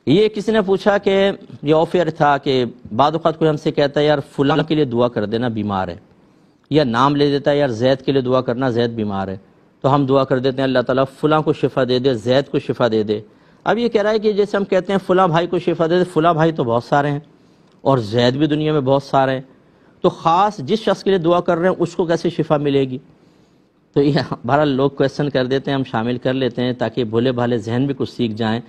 یہ کسی نے پوچھا کہ یہ آفر تھا کہ بعض اوقات کوئی ہم سے کہتا ہے یار فلاں کے لیے دعا کر دینا بیمار ہے، یا نام لے دیتا ہے یار زید کے لیے دعا کرنا زید بیمار ہے، تو ہم دعا کر دیتے ہیں اللہ تعالیٰ فلاں کو شفا دے دے، زید کو شفا دے دے۔ اب یہ کہہ رہا ہے کہ جیسے ہم کہتے ہیں فلاں بھائی کو شفا دے دے، فلاں بھائی تو بہت سارے ہیں اور زید بھی دنیا میں بہت سارے ہیں، تو خاص جس شخص کے لیے دعا کر رہے ہیں اس کو کیسے شفا ملے گی؟ تو یہ بہرحال لوگ کویسچن کر دیتے ہیں، ہم شامل کر لیتے ہیں تاکہ بھولے بھالے ذہن بھی کچھ سیکھ جائیں۔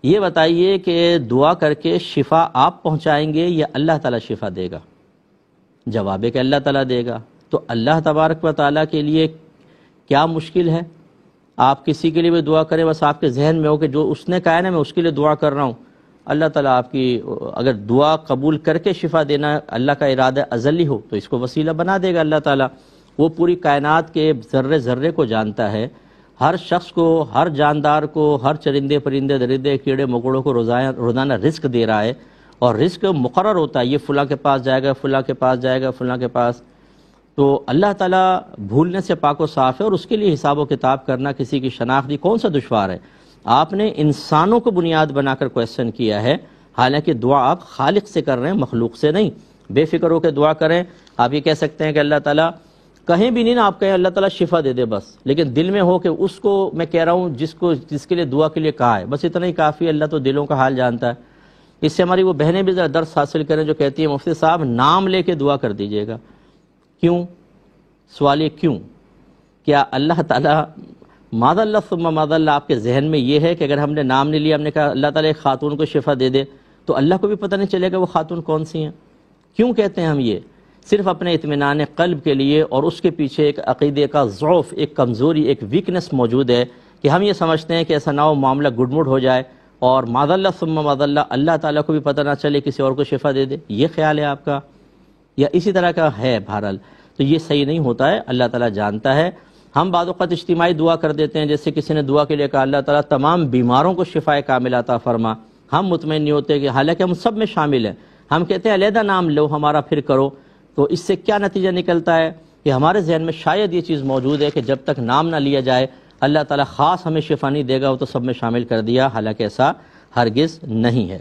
یہ بتائیے کہ دعا کر کے شفا آپ پہنچائیں گے یا اللہ تعالیٰ شفا دے گا؟ جواب ہے کہ اللہ تعالیٰ دے گا۔ تو اللہ تبارک و تعالیٰ کے لیے کیا مشکل ہے؟ آپ کسی کے لیے بھی دعا کریں، بس آپ کے ذہن میں ہو کہ جو اس نے کہا ہے نا میں اس کے لیے دعا کر رہا ہوں، اللہ تعالیٰ آپ کی اگر دعا قبول کر کے شفا دینا اللہ کا ارادہ ازلی ہو تو اس کو وسیلہ بنا دے گا اللہ تعالیٰ۔ وہ پوری کائنات کے ذرے ذرے کو جانتا ہے، ہر شخص کو، ہر جاندار کو، ہر چرندے پرندے درندے کیڑے مکوڑوں کو روزانہ رزق دے رہا ہے، اور رزق مقرر ہوتا ہے، یہ فلاں کے پاس جائے گا، فلاں کے پاس جائے گا، فلاں کے پاس۔ تو اللہ تعالیٰ بھولنے سے پاک و صاف ہے، اور اس کے لیے حساب و کتاب کرنا کسی کی شناختی کون سا دشوار ہے؟ آپ نے انسانوں کو بنیاد بنا کر کویسچن کیا ہے، حالانکہ دعا آپ خالق سے کر رہے ہیں، مخلوق سے نہیں۔ بے فکر ہو کے دعا کریں۔ آپ یہ کہہ سکتے ہیں کہ اللہ تعالیٰ کہیں بھی نہیں نا، آپ کہیں اللہ تعالیٰ شفا دے دے بس، لیکن دل میں ہو کہ اس کو میں کہہ رہا ہوں جس کے لیے دعا کے لیے کہا ہے، بس اتنا ہی کافی ہے، اللہ تو دلوں کا حال جانتا ہے۔ اس سے ہماری وہ بہنیں بھی ذرا درس حاصل کریں جو کہتی ہیں مفتی صاحب نام لے کے دعا کر دیجیے گا۔ کیوں؟ سوال یہ کیوں؟ کیا اللہ تعالیٰ ماذ اللہ ثم ماذ اللہ آپ کے ذہن میں یہ ہے کہ اگر ہم نے نام نہیں لیا، ہم نے کہا اللہ تعالیٰ ایک خاتون کو شفا دے دے، تو اللہ کو بھی پتہ نہیں چلے گا وہ خاتون کون سی ہیں؟ کیوں کہتے ہیں ہم یہ؟ صرف اپنے اطمینان قلب کے لیے، اور اس کے پیچھے ایک عقیدے کا ضعف، ایک کمزوری، ایک ویکنس موجود ہے کہ ہم یہ سمجھتے ہیں کہ ایسا نہ ہو معاملہ گڈ مڈ ہو جائے اور ماذ اللہ ثم ماذ اللہ اللہ تعالیٰ کو بھی پتہ نہ چلے، کسی اور کو شفا دے دے۔ یہ خیال ہے آپ کا یا اسی طرح کا ہے؟ بہرحال تو یہ صحیح نہیں ہوتا ہے، اللہ تعالیٰ جانتا ہے۔ ہم بعض اوقات اجتماعی دعا کر دیتے ہیں، جیسے کسی نے دعا کے لیے کہا اللہ تعالیٰ تمام بیماروں کو شفا کامل عطا فرما، ہم مطمئن نہیں ہوتے کہ حالانکہ ہم سب میں شامل ہیں، ہم کہتے ہیں علیحدہ نام لو ہمارا پھر کرو۔ تو اس سے کیا نتیجہ نکلتا ہے کہ ہمارے ذہن میں شاید یہ چیز موجود ہے کہ جب تک نام نہ لیا جائے اللہ تعالیٰ خاص ہمیں شفا نہیں دے گا، وہ تو سب میں شامل کر دیا، حالانکہ ایسا ہرگز نہیں ہے۔